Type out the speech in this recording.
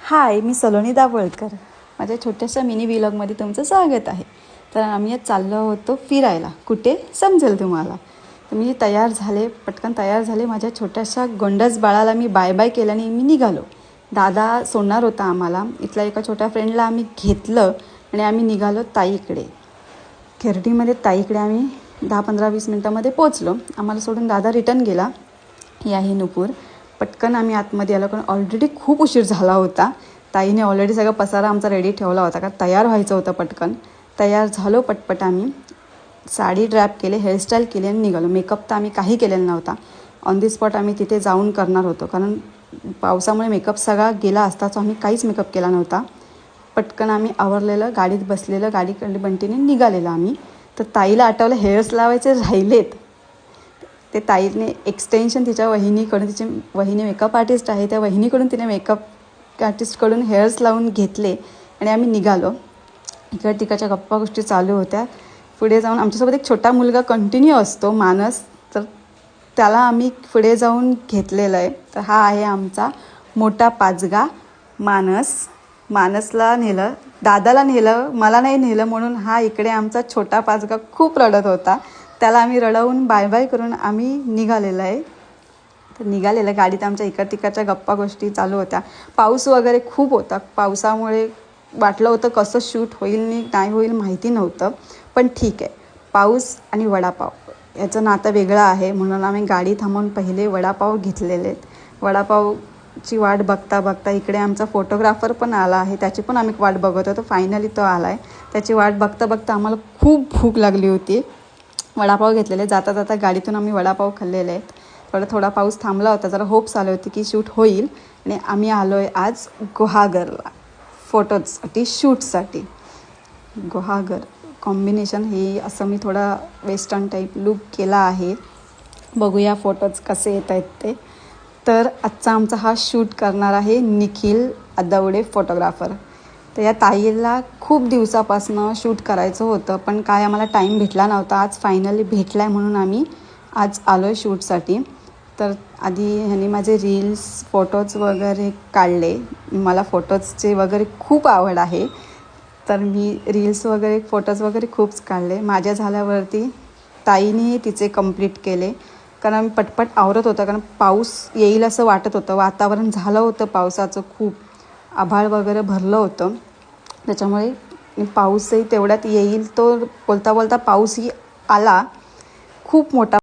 हाय, मी सलोनी दाभोळकर. माझ्या छोट्याशा मिनी व्लॉगमध्ये तुमचं स्वागत आहे. तर आम्ही आज चाललो होतो फिरायला. कुठे समजेल तुम्हाला. तर मी पटकन तयार झाले. माझ्या छोट्याशा गोंडस बाळाला मी बाय बाय केल्याने मी निघालो. दादा सोडणार होता आम्हाला. इथल्या एका छोट्या फ्रेंडला आम्ही घेतलं आणि आम्ही निघालो ताईकडे. खेर्डीमध्ये ताईकडे आम्ही 10-15-20 मिनटामध्ये पोचलो. आम्हाला सोडून दादा रिटर्न गेला. याही नुपूर. पटकन आम्ही आतमध्ये आलो, कारण ऑलरेडी खूप उशीर झाला होता. ताईने ऑलरेडी सगळा पसारा आमचा रेडी ठेवला होता, कारण तयार व्हायचं होतं. पटकन तयार झालो. पटपट आम्ही साडी ड्रॅप केले, हेअरस्टाईल केली आणि निघालो. मेकअप तर आम्ही काही केलेला नव्हता. ऑन दी स्पॉट आम्ही तिथे जाऊन करणार होतो, कारण पावसामुळे मेकअप सगळा गेला असता. सो आम्ही काहीच मेकअप केला नव्हता. पटकन आम्ही आवरलेलं, गाडीत बसलेलं, गाडीकडे बंटीने निघालेलं आम्ही. तर ताईला आठवलं हेअर्स लावायचे राहिलेत. ते ताईने एक्सटेन्शन तिच्या वहिनीकडून, तिची वहिनी मेकअप आर्टिस्ट आहे, त्या वहिनीकडून तिने मेकअप आर्टिस्टकडून हेअर्स लावून घेतले आणि आम्ही निघालो. तिकडच्या गप्पा गोष्टी चालू होत्या. पुढे जाऊन आमच्यासोबत एक छोटा मुलगा कंटिन्यू असतो, मानस. तर त्याला आम्ही पुढे जाऊन घेतलेलं आहे. तर हा आहे आमचा मोठा पाचगा मानस. मानसला नेलं, दादाला नेलं, मला नाही नेलं, म्हणून हा इकडे आमचा छोटा पाचगा खूप रडत होता. त्याला आम्ही रडवून बाय बाय करून आम्ही निघालेलं आहे. तर निघालेलं गाडीत आमच्या तिकडच्या गप्पा गोष्टी चालू होत्या. पाऊस वगैरे खूप होता. पावसामुळे वाटलं होतं कसं शूट होईल नाही होईल माहिती नव्हतं. पण ठीक आहे, पाऊस आणि वडापाव याचं नातं वेगळं आहे, म्हणून आम्ही गाडी थांबवून पहिले वडापाव घेतलेले आहेत. वडापावची वाट बघता बघता इकडे आमचा फोटोग्राफर पण आला आहे. त्याची पण आम्ही वाट बघत होतो. फायनली तो आला आहे. त्याची वाट बघता बघता आम्हाला खूप भूक लागली होती. वडापाव घेतलेले. जाता जाता गाडीतून आम्ही वडापाव खाल्लेले आहेत. थोडा पाऊस थांबला होता, जरा होप्स आले होते की शूट होईल. आणि आम्ही आलो आहे आज गुहागरला फोटोजसाठी, शूटसाठी. गुहागर कॉम्बिनेशन हे असं मी थोडा वेस्टर्न टाईप लुक केला आहे. बघूया फोटोज कसे येत आहेत ते. तर आजचा आमचा हा शूट करणार आहे निखिल अदवडे फोटोग्राफर. तर या ताईला खूप दिवसापासून शूट करायचं होतं, पण काय आम्हाला टाईम भेटला नव्हता. आज फायनली भेटला आहे, म्हणून आम्ही आज आलो आहे शूटसाठी. तर आधी ह्यांनी माझे रील्स फोटोज वगैरे काढले. मला फोटोजचे वगैरे खूप आवड आहे, तर मी रील्स वगैरे फोटोज वगैरे खूप काढले. माझ्या झाल्यावरती ताईने तिचे कंप्लीट केले, कारण पटपट आवरत होतं. कारण पाऊस येईल असं वाटत होतं, वातावरण झालं होतं पावसाचं, खूप आभाळ वगैरे भरलं होतं. त्याच्यामुळे पाऊसही तेवढ्यात येईल तो बोलता बोलता पाऊसही आला, खूप मोठा.